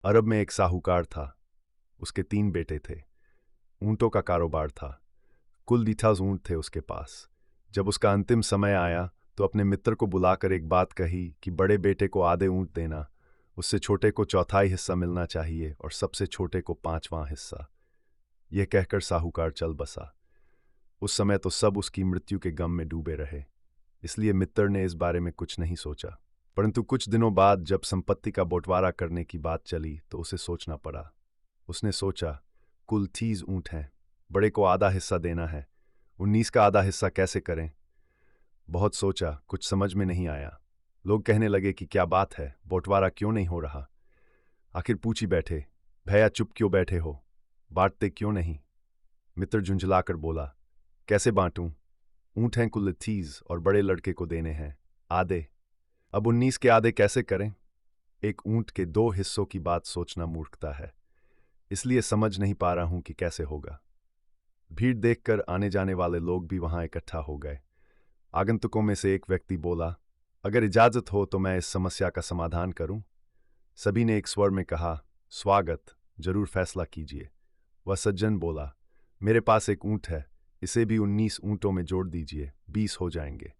अरब में एक साहूकार था। उसके 3 बेटे थे। ऊँटों का कारोबार था। कुल 10 ऊँट थे उसके पास। जब उसका अंतिम समय आया तो अपने मित्र को बुलाकर एक बात कही कि बड़े बेटे को आधे ऊँट देना, उससे छोटे को चौथाई हिस्सा मिलना चाहिए और सबसे छोटे को 5वां हिस्सा। यह कहकर साहूकार चल बसा। उस समय तो सब उसकी मृत्यु के गम में डूबे रहे, इसलिए मित्र ने इस बारे में कुछ नहीं सोचा। परंतु कुछ दिनों बाद जब संपत्ति का बंटवारा करने की बात चली तो उसे सोचना पड़ा। उसने सोचा, कुल 30 ऊँट हैं, बड़े को आधा हिस्सा देना है, 19 का आधा हिस्सा कैसे करें? बहुत सोचा, कुछ समझ में नहीं आया। लोग कहने लगे कि क्या बात है, बंटवारा क्यों नहीं हो रहा? आखिर पूछ ही बैठे, भैया चुप क्यों बैठे हो, बांटते क्यों नहीं? मित्र झुंझलाकर बोला, कैसे बांटूं? ऊँट हैं कुल 30 और बड़े लड़के को देने हैं आधे। अब 19 के आधे कैसे करें? एक ऊँट के 2 हिस्सों की बात सोचना मूर्खता है, इसलिए समझ नहीं पा रहा हूं कि कैसे होगा। भीड़ देखकर आने जाने वाले लोग भी वहां इकट्ठा हो गए। आगंतुकों में से एक व्यक्ति बोला, अगर इजाजत हो तो मैं इस समस्या का समाधान करूं। सभी ने एक स्वर में कहा, स्वागत, जरूर फैसला कीजिए। वह सज्जन बोला, मेरे पास एक ऊँट है, इसे भी 19 ऊँटों में जोड़ दीजिए, 20 हो जाएंगे।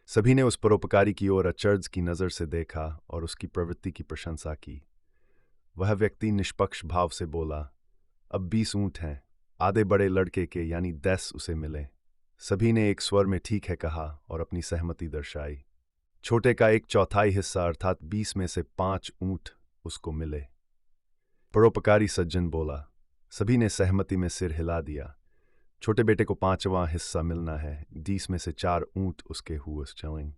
सभी ने उस परोपकारी की ओर अचरज की नज़र से देखा और उसकी प्रवृत्ति की प्रशंसा की। वह व्यक्ति निष्पक्ष भाव से बोला, अब 20 ऊँट हैं, आधे बड़े लड़के के यानी 10 उसे मिले। सभी ने एक स्वर में ठीक है कहा और अपनी सहमति दर्शाई। छोटे का एक चौथाई हिस्सा अर्थात 20 में से 5 ऊँट उसको मिले। परोपकारी सज्जन बोला। सभी ने सहमति में सिर हिला दिया। छोटे बेटे को 5वां हिस्सा मिलना है, 20 में से 4 ऊँट उसके हुए चलें।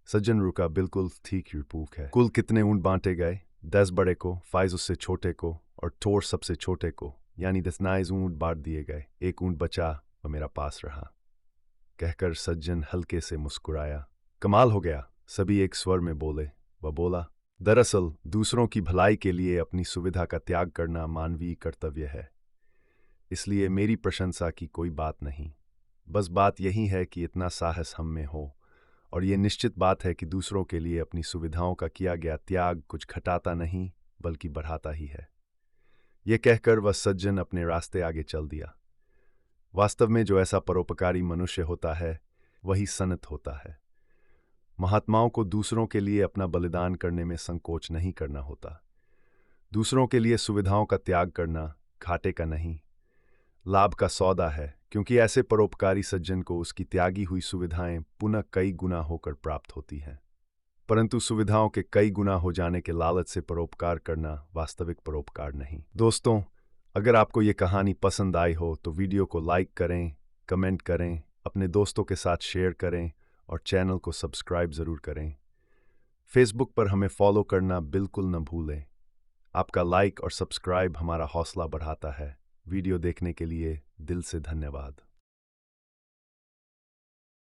सज्जन रुका, बिल्कुल ठीक रिपूक है। कुल कितने ऊँट बांटे गए? 10 बड़े को, फाइज उससे छोटे को और टोर सबसे छोटे को, यानी 10 ऊँट बांट दिए गए। एक ऊँट बचा वह मेरा पास रहा, कहकर सज्जन हल्के से मुस्कुराया। कमाल हो गया, सभी एक स्वर में बोले। वह बोला, दरअसल दूसरों की भलाई के लिए अपनी सुविधा का त्याग करना मानवीय कर्तव्य है, इसलिए मेरी प्रशंसा की कोई बात नहीं। बस बात यही है कि इतना साहस हम में हो, और ये निश्चित बात है कि दूसरों के लिए अपनी सुविधाओं का किया गया त्याग कुछ घटाता नहीं बल्कि बढ़ाता ही है। ये कहकर वह सज्जन अपने रास्ते आगे चल दिया। वास्तव में जो ऐसा परोपकारी मनुष्य होता है वही सनत होता है। महात्माओं को दूसरों के लिए अपना बलिदान करने में संकोच नहीं करना होता। दूसरों के लिए सुविधाओं का त्याग करना घाटे का नहीं, लाभ का सौदा है, क्योंकि ऐसे परोपकारी सज्जन को उसकी त्यागी हुई सुविधाएं पुनः कई गुना होकर प्राप्त होती हैं। परंतु सुविधाओं के कई गुना हो जाने के लालच से परोपकार करना वास्तविक परोपकार नहीं। दोस्तों, अगर आपको ये कहानी पसंद आई हो तो वीडियो को लाइक करें, कमेंट करें, अपने दोस्तों के साथ शेयर करें और चैनल को सब्सक्राइब ज़रूर करें। फेसबुक पर हमें फॉलो करना बिल्कुल न भूलें। आपका लाइक और सब्सक्राइब हमारा हौसला बढ़ाता है। वीडियो देखने के लिए दिल से धन्यवाद।